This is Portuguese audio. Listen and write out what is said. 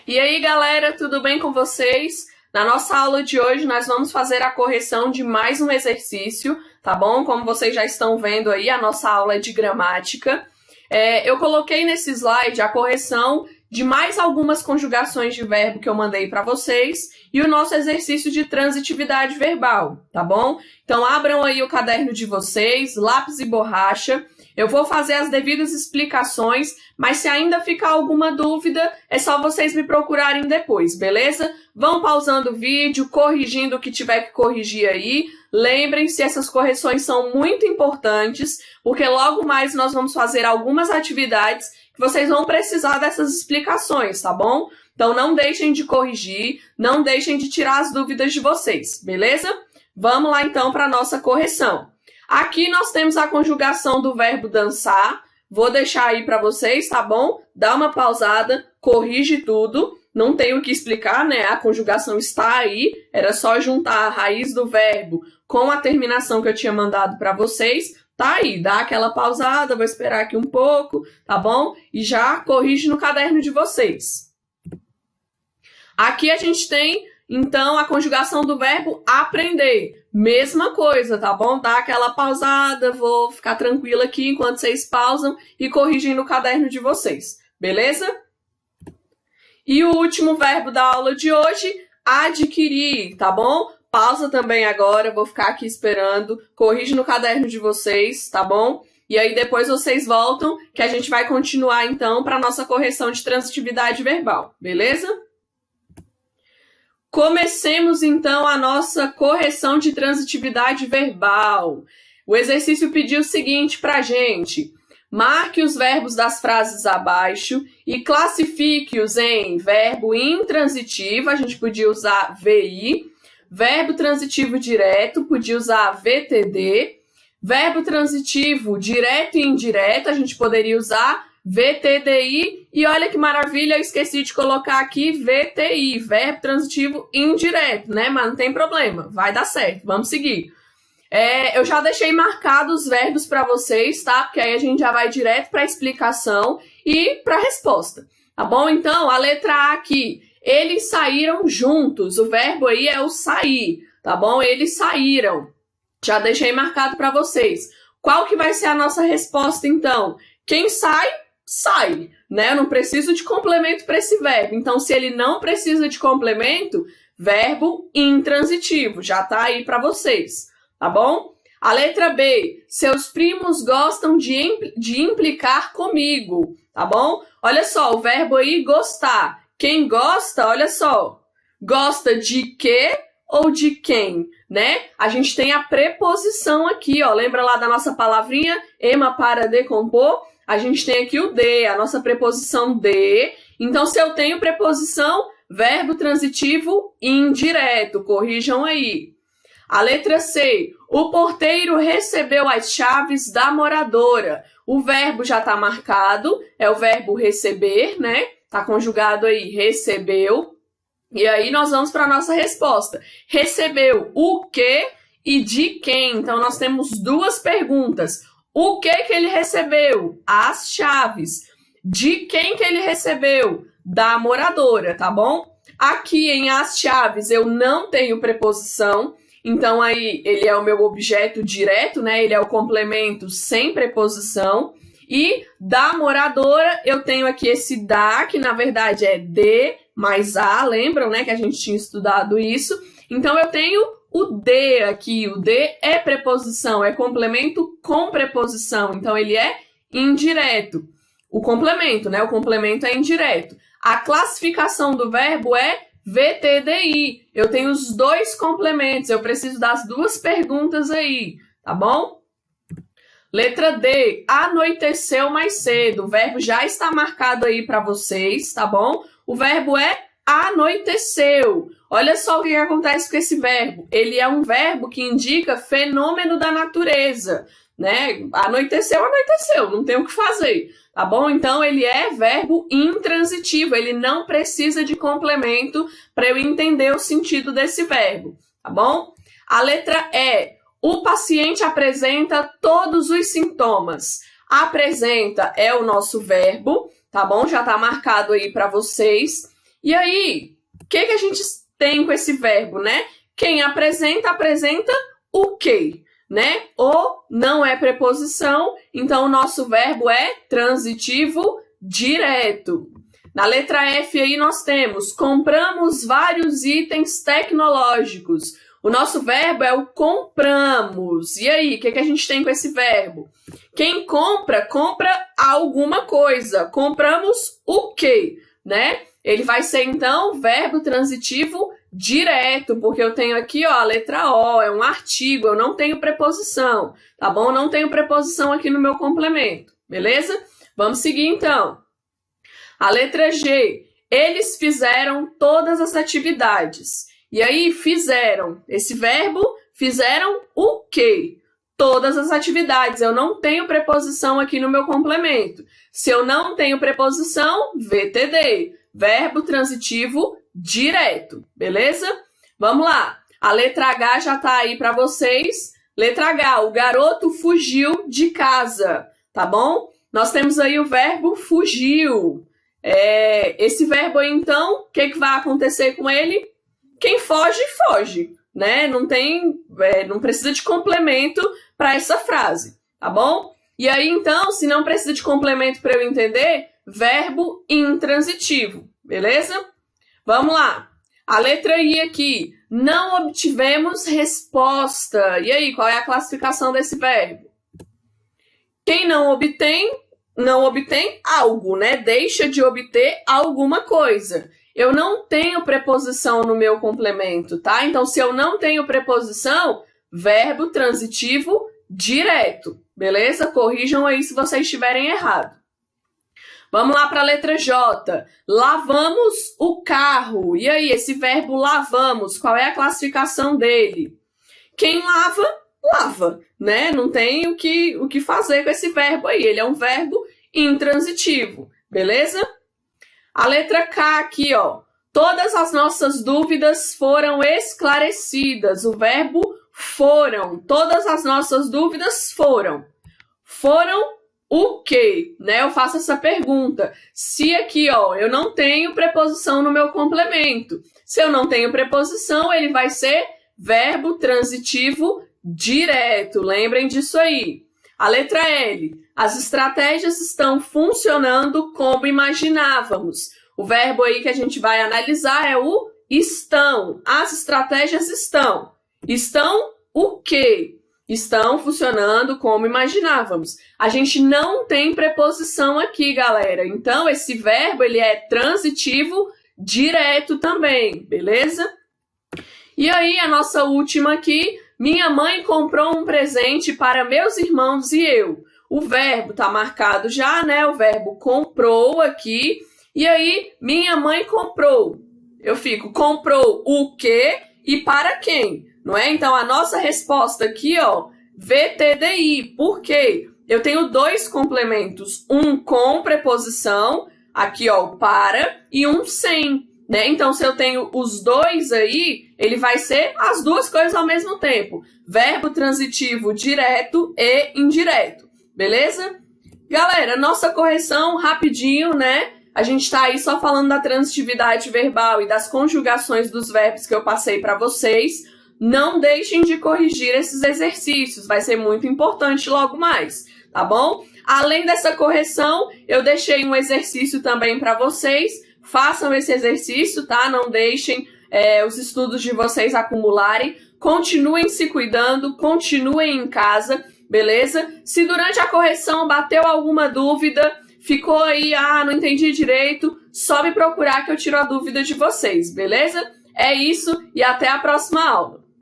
E aí, galera, tudo bem com vocês? Na nossa aula de hoje, nós vamos fazer a correção de mais um exercício, tá bom? Como vocês já estão vendo aí, a nossa aula é de gramática. Eu coloquei nesse slide a correção de mais algumas conjugações de verbo que eu mandei para vocês e o nosso exercício de transitividade verbal, tá bom? Então, abram aí o caderno de vocês, lápis e borracha. Eu vou fazer as devidas explicações, mas se ainda ficar alguma dúvida, é só vocês me procurarem depois, beleza? Vão pausando o vídeo, corrigindo o que tiver que corrigir aí. Lembrem-se, essas correções são muito importantes, porque logo mais nós vamos fazer algumas atividades que vocês vão precisar dessas explicações, tá bom? Então não deixem de corrigir, não deixem de tirar as dúvidas de vocês, beleza? Vamos lá então para a nossa correção. Aqui nós temos a conjugação do verbo dançar. Vou deixar aí para vocês, tá bom? Dá uma pausada, corrige tudo. Não tenho o que explicar, né? A conjugação está aí. Era só juntar a raiz do verbo com a terminação que eu tinha mandado para vocês. Tá aí, dá aquela pausada, vou esperar aqui um pouco, tá bom? E já corrige no caderno de vocês. Aqui a gente tem, então, a conjugação do verbo aprender. Mesma coisa, tá bom? Dá aquela pausada, vou ficar tranquila aqui enquanto vocês pausam e corrigem no caderno de vocês, beleza? E o último verbo da aula de hoje, adquirir, tá bom? Pausa também agora, vou ficar aqui esperando, corrige no caderno de vocês, tá bom? E aí depois vocês voltam, que a gente vai continuar então para a nossa correção de transitividade verbal, beleza? Comecemos, então, a nossa correção de transitividade verbal. O exercício pediu o seguinte para a gente. Marque os verbos das frases abaixo e classifique-os em verbo intransitivo, a gente podia usar VI, verbo transitivo direto, podia usar VTD, verbo transitivo direto e indireto, a gente poderia usar VTDI, e olha que maravilha, eu esqueci de colocar aqui VTI, verbo transitivo indireto, né? Mas não tem problema, vai dar certo, vamos seguir. Eu já deixei marcados os verbos para vocês, tá? Porque aí a gente já vai direto para a explicação e para a resposta, tá bom? Então, a letra A aqui, eles saíram juntos, o verbo aí é o sair, tá bom? Eles saíram, já deixei marcado para vocês. Qual que vai ser a nossa resposta, então? Quem sai, sai, né? Eu não preciso de complemento para esse verbo. Então, se ele não precisa de complemento, verbo intransitivo, já tá aí para vocês, tá bom? A letra B, seus primos gostam de implicar comigo, tá bom? Olha só, o verbo aí, gostar. Quem gosta, olha só, gosta de quê ou de quem, né? A gente tem a preposição aqui, ó. Lembra lá da nossa palavrinha, ema para decompor? A gente tem aqui o de, a nossa preposição de. Então, se eu tenho preposição, verbo transitivo indireto, corrijam aí. A letra C, o porteiro recebeu as chaves da moradora. O verbo já está marcado, é o verbo receber, né? Está conjugado aí, recebeu. E aí nós vamos para a nossa resposta. Recebeu o quê e de quem? Então, nós temos duas perguntas. O que ele recebeu? As chaves. De quem que ele recebeu? Da moradora, tá bom? Aqui em as chaves eu não tenho preposição, então aí ele é o meu objeto direto, né? Ele é o complemento sem preposição. E da moradora eu tenho aqui esse da, que na verdade é de mais a, lembram, né? Que a gente tinha estudado isso. Então eu tenho o de aqui, o de é preposição, é complemento com preposição, então ele é indireto. O complemento, né? O complemento é indireto. A classificação do verbo é VTDI. Eu tenho os dois complementos, eu preciso das duas perguntas aí, tá bom? Letra D, anoiteceu mais cedo. O verbo já está marcado aí para vocês, tá bom? O verbo é anoiteceu. Olha só o que acontece com esse verbo. Ele é um verbo que indica fenômeno da natureza, né? Anoiteceu, anoiteceu, não tem o que fazer, tá bom? Então, ele é verbo intransitivo, ele não precisa de complemento para eu entender o sentido desse verbo, tá bom? A letra E, o paciente apresenta todos os sintomas. Apresenta é o nosso verbo, tá bom? Já está marcado aí para vocês. E aí, o que a gente tem com esse verbo, né? Quem apresenta, apresenta o quê, né? O não é preposição, então o nosso verbo é transitivo direto. Na letra F aí nós temos, compramos vários itens tecnológicos. O nosso verbo é o compramos. E aí, o que a gente tem com esse verbo? Quem compra, compra alguma coisa. Compramos o quê, né? Ele vai ser, então, verbo transitivo direto, porque eu tenho aqui, ó, a letra O, é um artigo, eu não tenho preposição, tá bom? Eu não tenho preposição aqui no meu complemento, beleza? Vamos seguir, então. A letra G, eles fizeram todas as atividades. E aí, fizeram, esse verbo, fizeram o quê? Todas as atividades. Eu não tenho preposição aqui no meu complemento. Se eu não tenho preposição, VTD, verbo transitivo direto, beleza? Vamos lá. A letra H já tá aí para vocês. Letra H, o garoto fugiu de casa, tá bom? Nós temos aí o verbo fugiu. Esse verbo aí, então, o que vai acontecer com ele? Quem foge, foge, né? Não precisa de complemento para essa frase, tá bom? E aí, então, se não precisa de complemento para eu entender, verbo intransitivo, beleza? Vamos lá. A letra I aqui, não obtivemos resposta. E aí, qual é a classificação desse verbo? Quem não obtém algo, né? Deixa de obter alguma coisa. Eu não tenho preposição no meu complemento, tá? Então, se eu não tenho preposição, verbo transitivo direto, beleza? Corrijam aí se vocês estiverem errado. Vamos lá para a letra J. Lavamos o carro. E aí, esse verbo lavamos, qual é a classificação dele? Quem lava, lava, né? Não tem o que fazer com esse verbo aí. Ele é um verbo intransitivo, beleza? A letra K aqui, ó. Todas as nossas dúvidas foram esclarecidas. O verbo foram. Todas as nossas dúvidas foram. Foram o quê? Né? Eu faço essa pergunta. Se aqui, ó, eu não tenho preposição no meu complemento. Se eu não tenho preposição, ele vai ser verbo transitivo direto. Lembrem disso aí. A letra L. As estratégias estão funcionando como imaginávamos. O verbo aí que a gente vai analisar é o estão. As estratégias estão. Estão o quê? Estão funcionando como imaginávamos. A gente não tem preposição aqui, galera. Então, esse verbo ele é transitivo direto também, beleza? E aí, a nossa última aqui. Minha mãe comprou um presente para meus irmãos e eu. O verbo está marcado já, né? O verbo comprou aqui. E aí, minha mãe comprou. Eu fico, comprou o quê e para quem? Não é? Então, a nossa resposta aqui, ó, VTDI. Por quê? Eu tenho dois complementos. Um com preposição, aqui, ó, para, e um sem. Né? Então, se eu tenho os dois aí, ele vai ser as duas coisas ao mesmo tempo. Verbo transitivo direto e indireto. Beleza? Galera, nossa correção rapidinho, né? A gente tá aí só falando da transitividade verbal e das conjugações dos verbos que eu passei para vocês. Não deixem de corrigir esses exercícios. Vai ser muito importante logo mais, tá bom? Além dessa correção, eu deixei um exercício também para vocês. Façam esse exercício, tá? Não deixem os estudos de vocês acumularem. Continuem se cuidando, continuem em casa, beleza? Se durante a correção bateu alguma dúvida, ficou aí, não entendi direito, só me procurar que eu tiro a dúvida de vocês, beleza? É isso e até a próxima aula.